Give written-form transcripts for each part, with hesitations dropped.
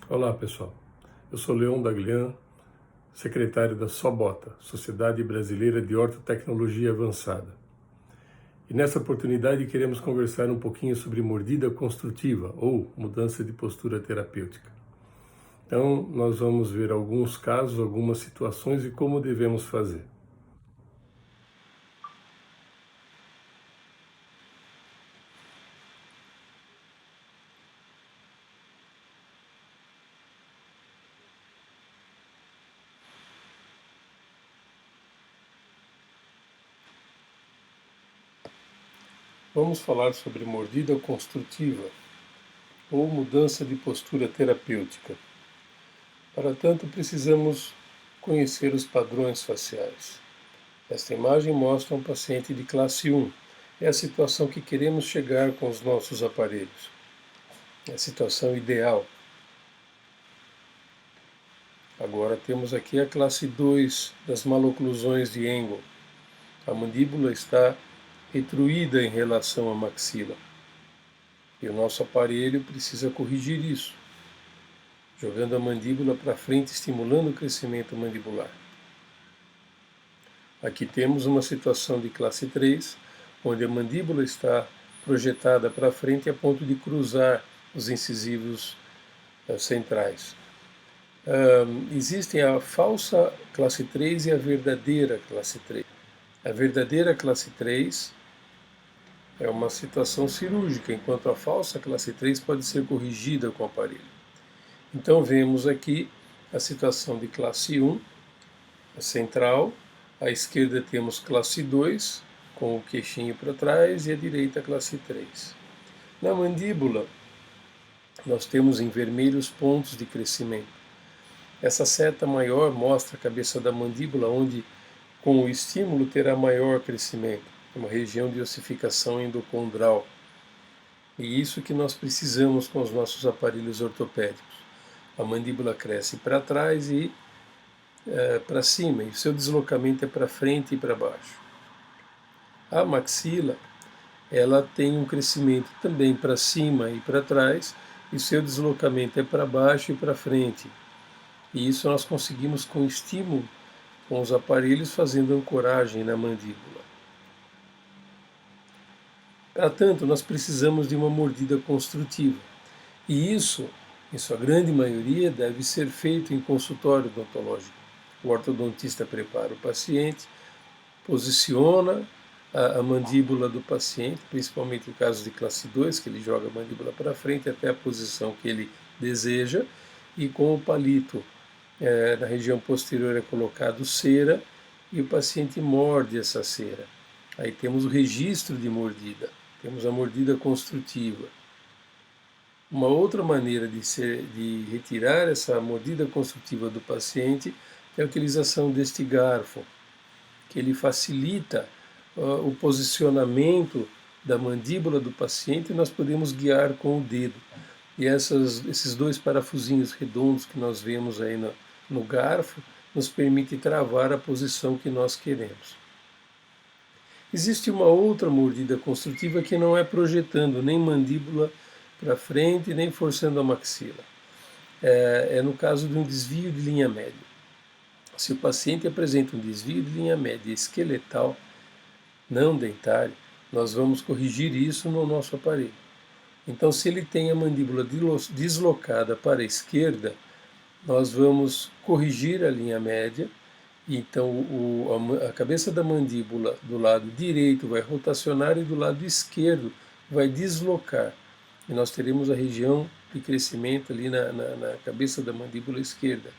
Olá pessoal, eu sou Leon Daglian, secretário da SOBOTA, Sociedade Brasileira de Ortotecnologia Avançada. E nessa oportunidade queremos conversar um pouquinho sobre mordida construtiva ou mudança de postura terapêutica. Então nós vamos ver alguns casos, algumas situações e como devemos fazer. Vamos falar sobre mordida construtiva ou mudança de postura terapêutica. Para tanto, precisamos conhecer os padrões faciais. Esta imagem mostra um paciente de classe 1. É a situação que queremos chegar com os nossos aparelhos. É a situação ideal. Agora temos aqui a classe 2 das maloclusões de Engel. A mandíbula está retruída em relação à maxila. E o nosso aparelho precisa corrigir isso, jogando a mandíbula para frente, estimulando o crescimento mandibular. Aqui temos uma situação de classe 3, onde a mandíbula está projetada para frente a ponto de cruzar os incisivos centrais. Existem a falsa classe 3 e a verdadeira classe 3. A verdadeira classe 3 é uma situação cirúrgica, enquanto a falsa classe 3 pode ser corrigida com o aparelho. Então vemos aqui a situação de classe 1, a central. À esquerda temos classe 2, com o queixinho para trás, e à direita classe 3. Na mandíbula, nós temos em vermelho os pontos de crescimento. Essa seta maior mostra a cabeça da mandíbula, onde com o estímulo terá maior crescimento, uma região de ossificação endocondral. E isso que nós precisamos com os nossos aparelhos ortopédicos. A mandíbula cresce para trás e para cima, e o seu deslocamento é para frente e para baixo. A maxila, ela tem um crescimento também para cima e para trás, e o seu deslocamento é para baixo e para frente. E isso nós conseguimos com estímulo, com os aparelhos fazendo ancoragem na mandíbula. Para tanto, nós precisamos de uma mordida construtiva. E isso, em sua grande maioria, deve ser feito em consultório odontológico. O ortodontista prepara o paciente, posiciona a mandíbula do paciente, principalmente em casos de classe 2, que ele joga a mandíbula para frente até a posição que ele deseja, e com o palito na região posterior é colocado cera e o paciente morde essa cera. Aí temos o registro de mordida, temos a mordida construtiva. Uma outra maneira de retirar essa mordida construtiva do paciente é a utilização deste garfo, que ele facilita o posicionamento da mandíbula do paciente e nós podemos guiar com o dedo. E esses dois parafusinhos redondos que nós vemos aí no garfo nos permite travar a posição que nós queremos. Existe uma outra mordida construtiva que não é projetando nem mandíbula para frente nem forçando a maxila. É no caso de um desvio de linha média. Se o paciente apresenta um desvio de linha média esqueletal, não dentário, nós vamos corrigir isso no nosso aparelho. Então, se ele tem a mandíbula deslocada para a esquerda, nós vamos corrigir a linha média. Então, a cabeça da mandíbula do lado direito vai rotacionar e do lado esquerdo vai deslocar. E nós teremos a região de crescimento ali na cabeça da mandíbula esquerda.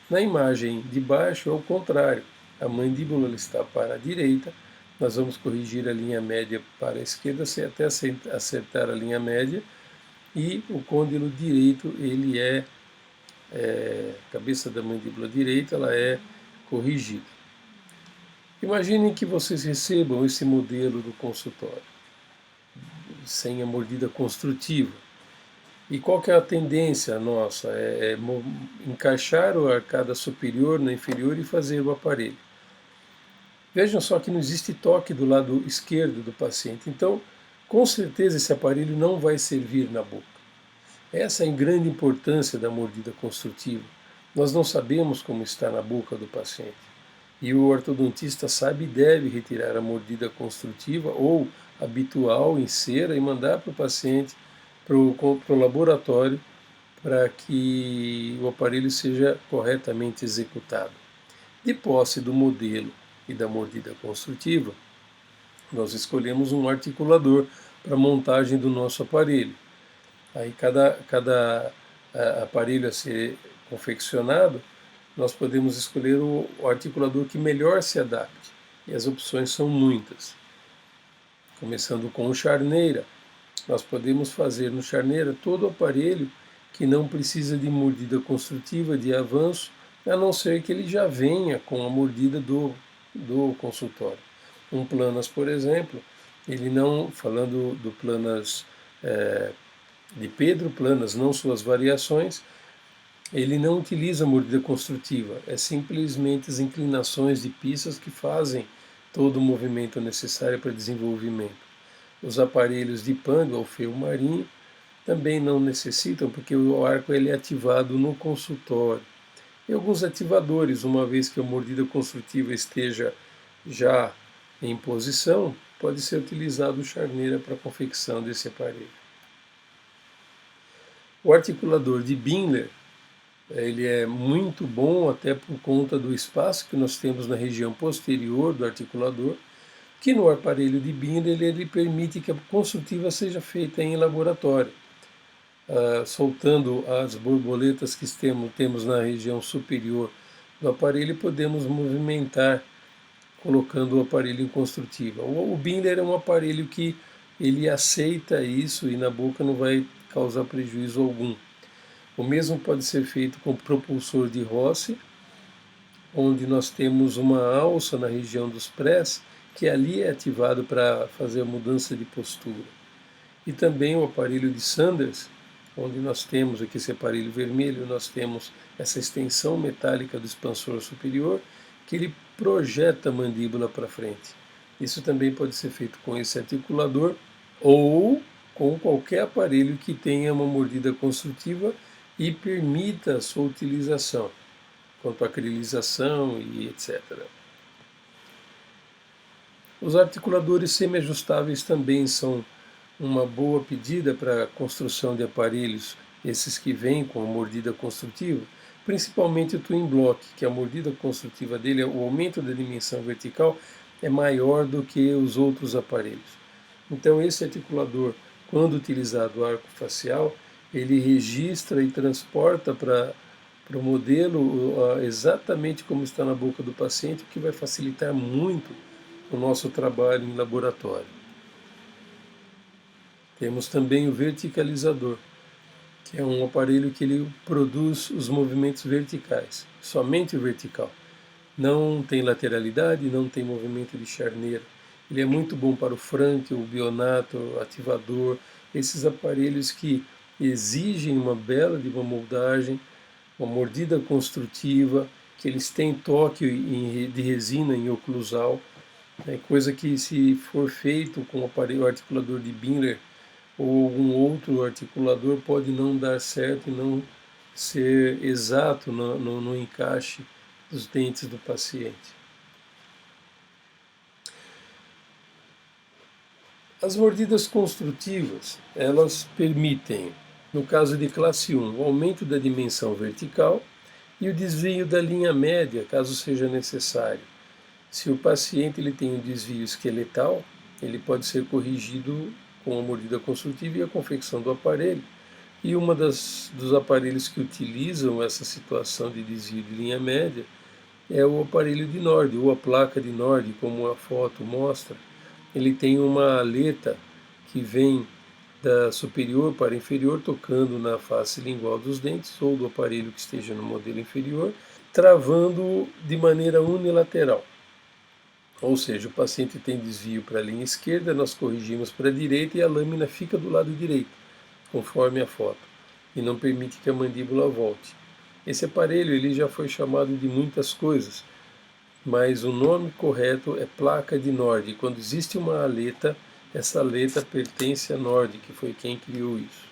Na imagem de baixo é o contrário. A mandíbula está para a direita, nós vamos corrigir a linha média para a esquerda até acertar a linha média, e o côndilo direito, ele a cabeça da mandíbula direita, ela é corrigida. Imaginem que vocês recebam esse modelo do consultório, sem a mordida construtiva. E qual que é a tendência nossa? Encaixar a arcada superior na inferior e fazer o aparelho. Vejam só que não existe toque do lado esquerdo do paciente. Então, com certeza esse aparelho não vai servir na boca. Essa é a grande importância da mordida construtiva. Nós não sabemos como está na boca do paciente. E o ortodontista sabe e deve retirar a mordida construtiva ou habitual em cera e mandar para o paciente, para o laboratório, para que o aparelho seja corretamente executado. De posse do modelo e da mordida construtiva, nós escolhemos um articulador para a montagem do nosso aparelho. Aí cada aparelho a ser confeccionado, nós podemos escolher o articulador que melhor se adapte. E as opções são muitas. Começando com o charneira, nós podemos fazer no charneira todo o aparelho que não precisa de mordida construtiva de avanço, a não ser que ele já venha com a mordida do consultório. Um Planas, por exemplo, ele não, falando do Planas de Pedro Planas, não suas variações, ele não utiliza mordida construtiva, é simplesmente as inclinações de pistas que fazem todo o movimento necessário para desenvolvimento. Os aparelhos de Panga ou freio marinho também não necessitam, porque o arco ele é ativado no consultório. E alguns ativadores, uma vez que a mordida construtiva esteja já em posição, pode ser utilizado o charneira para a confecção desse aparelho. O articulador de Binler, ele é muito bom até por conta do espaço que nós temos na região posterior do articulador, que no aparelho de Binler ele permite que a construtiva seja feita em laboratório, soltando as borboletas que temos na região superior do aparelho, podemos movimentar colocando o aparelho em construtiva. O Binler é um aparelho que ele aceita isso e na boca não vai causar prejuízo algum. O mesmo pode ser feito com propulsor de Rossi, onde nós temos uma alça na região dos prés, que ali é ativado para fazer a mudança de postura. E também o aparelho de Sanders, onde nós temos aqui esse aparelho vermelho, nós temos essa extensão metálica do expansor superior, que ele projeta a mandíbula para frente. Isso também pode ser feito com esse articulador ou com qualquer aparelho que tenha uma mordida construtiva e permita a sua utilização, quanto à acrilização e etc. Os articuladores semi-ajustáveis também são uma boa pedida para a construção de aparelhos, esses que vêm com a mordida construtiva, principalmente o Twin Block, que a mordida construtiva dele, o aumento da dimensão vertical é maior do que os outros aparelhos. Então esse articulador, quando utilizado arco facial, ele registra e transporta para o modelo exatamente como está na boca do paciente, o que vai facilitar muito o nosso trabalho em laboratório. Temos também o verticalizador, que é um aparelho que ele produz os movimentos verticais, somente o vertical. Não tem lateralidade, não tem movimento de charneira. Ele é muito bom para o Frank, o Bionato, o ativador, esses aparelhos que exigem uma bela de uma moldagem, uma mordida construtiva, que eles têm toque de resina em oclusal, coisa que se for feito com o aparelho articulador de Binler ou algum outro articulador pode não dar certo e não ser exato no encaixe dos dentes do paciente. As mordidas construtivas, elas permitem, no caso de classe 1, o aumento da dimensão vertical e o desvio da linha média, caso seja necessário. Se o paciente ele tem um desvio esqueletal, ele pode ser corrigido com a mordida construtiva e a confecção do aparelho. E uma dos aparelhos que utilizam essa situação de desvio de linha média é o aparelho de Nord, ou a placa de Nord, como a foto mostra. Ele tem uma aleta que vem da superior para inferior, tocando na face lingual dos dentes, ou do aparelho que esteja no modelo inferior, travando de maneira unilateral. Ou seja, o paciente tem desvio para a linha esquerda, nós corrigimos para a direita e a lâmina fica do lado direito, conforme a foto, e não permite que a mandíbula volte. Esse aparelho ele já foi chamado de muitas coisas, mas o nome correto é placa de Nord. Quando existe uma aleta, essa aleta pertence a Nord, que foi quem criou isso.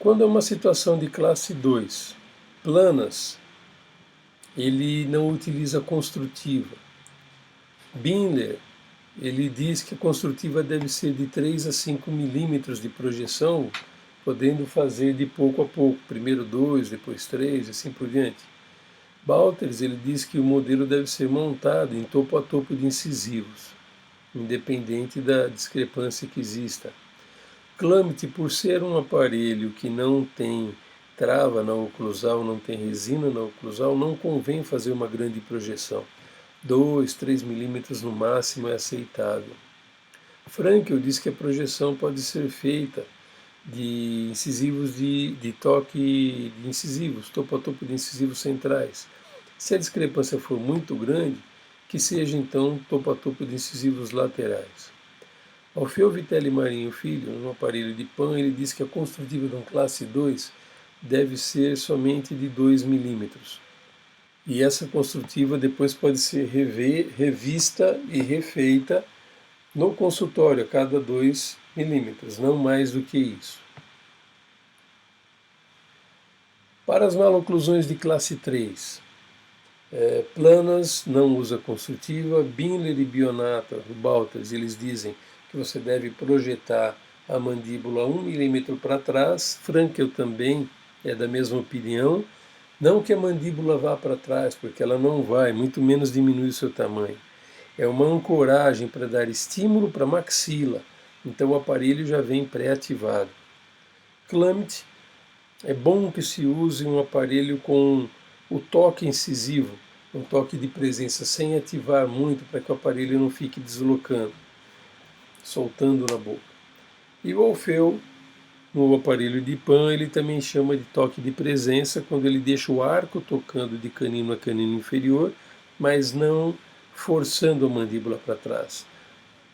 Quando é uma situação de classe 2, planas, ele não utiliza construtiva. Bindler, ele diz que a construtiva deve ser de 3 a 5 milímetros de projeção, podendo fazer de pouco a pouco, primeiro 2, depois 3, assim por diante. Balters, ele diz que o modelo deve ser montado em topo a topo de incisivos, independente da discrepância que exista. Clamit, por ser um aparelho que não tem trava na oclusal, não tem resina na oclusal, não convém fazer uma grande projeção. 2, 3 milímetros no máximo é aceitável. Frankel diz que a projeção pode ser feita de incisivos de toque de incisivos, topo a topo de incisivos centrais. Se a discrepância for muito grande, que seja então topo a topo de incisivos laterais. Alfeu Vitelli Marinho Filho, no aparelho de Pan, ele diz que a construtiva de um classe 2 deve ser somente de 2 milímetros. E essa construtiva depois pode ser revista e refeita no consultório a cada 2 milímetros, não mais do que isso. Para as maloclusões de classe 3, planas não usa construtiva. Bindler e Bionata, do Balters, eles dizem que você deve projetar a mandíbula 1 milímetro para trás. Frankel também é da mesma opinião. Não que a mandíbula vá para trás, porque ela não vai, muito menos diminui o seu tamanho. É uma ancoragem para dar estímulo para a maxila, então o aparelho já vem pré-ativado. Clamit, é bom que se use um aparelho com o toque incisivo, um toque de presença sem ativar muito para que o aparelho não fique deslocando, soltando na boca. E o Alfeu, no aparelho de Pan, ele também chama de toque de presença, quando ele deixa o arco tocando de canino a canino inferior, mas não forçando a mandíbula para trás.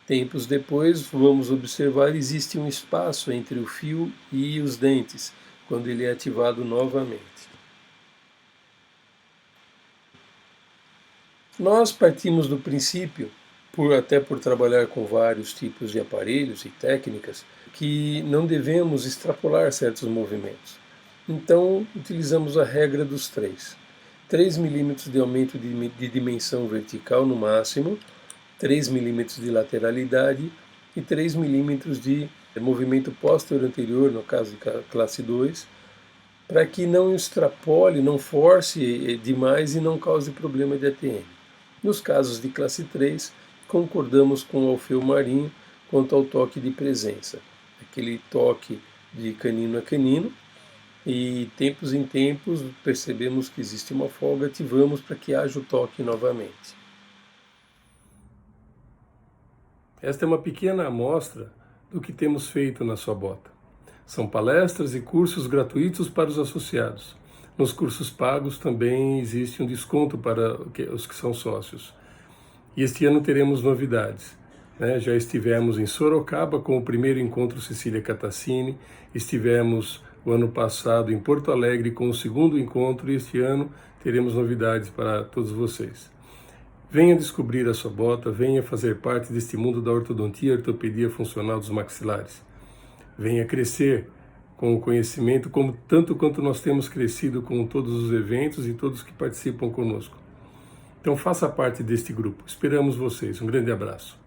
Tempos depois, vamos observar, existe um espaço entre o fio e os dentes, quando ele é ativado novamente. Nós partimos do princípio, até por trabalhar com vários tipos de aparelhos e técnicas, que não devemos extrapolar certos movimentos. Então, utilizamos a regra dos 3. 3 milímetros de aumento de dimensão vertical no máximo, 3 milímetros de lateralidade e 3 milímetros de movimento posterior-anterior, no caso de classe 2, para que não extrapole, não force demais e não cause problema de ATM. Nos casos de classe 3, concordamos com o Alfeu Marinho quanto ao toque de presença, aquele toque de canino a canino, e tempos em tempos percebemos que existe uma folga, ativamos para que haja o toque novamente. Esta é uma pequena amostra do que temos feito na sua bota. São palestras e cursos gratuitos para os associados. Nos cursos pagos também existe um desconto para os que são sócios. E este ano teremos novidades. Já estivemos em Sorocaba com o primeiro encontro Cecília Catassini, estivemos o ano passado em Porto Alegre com o segundo encontro e este ano teremos novidades para todos vocês. Venha descobrir a sua bota, venha fazer parte deste mundo da ortodontia e ortopedia funcional dos maxilares. Venha crescer com o conhecimento, tanto quanto nós temos crescido com todos os eventos e todos que participam conosco. Então faça parte deste grupo. Esperamos vocês. Um grande abraço.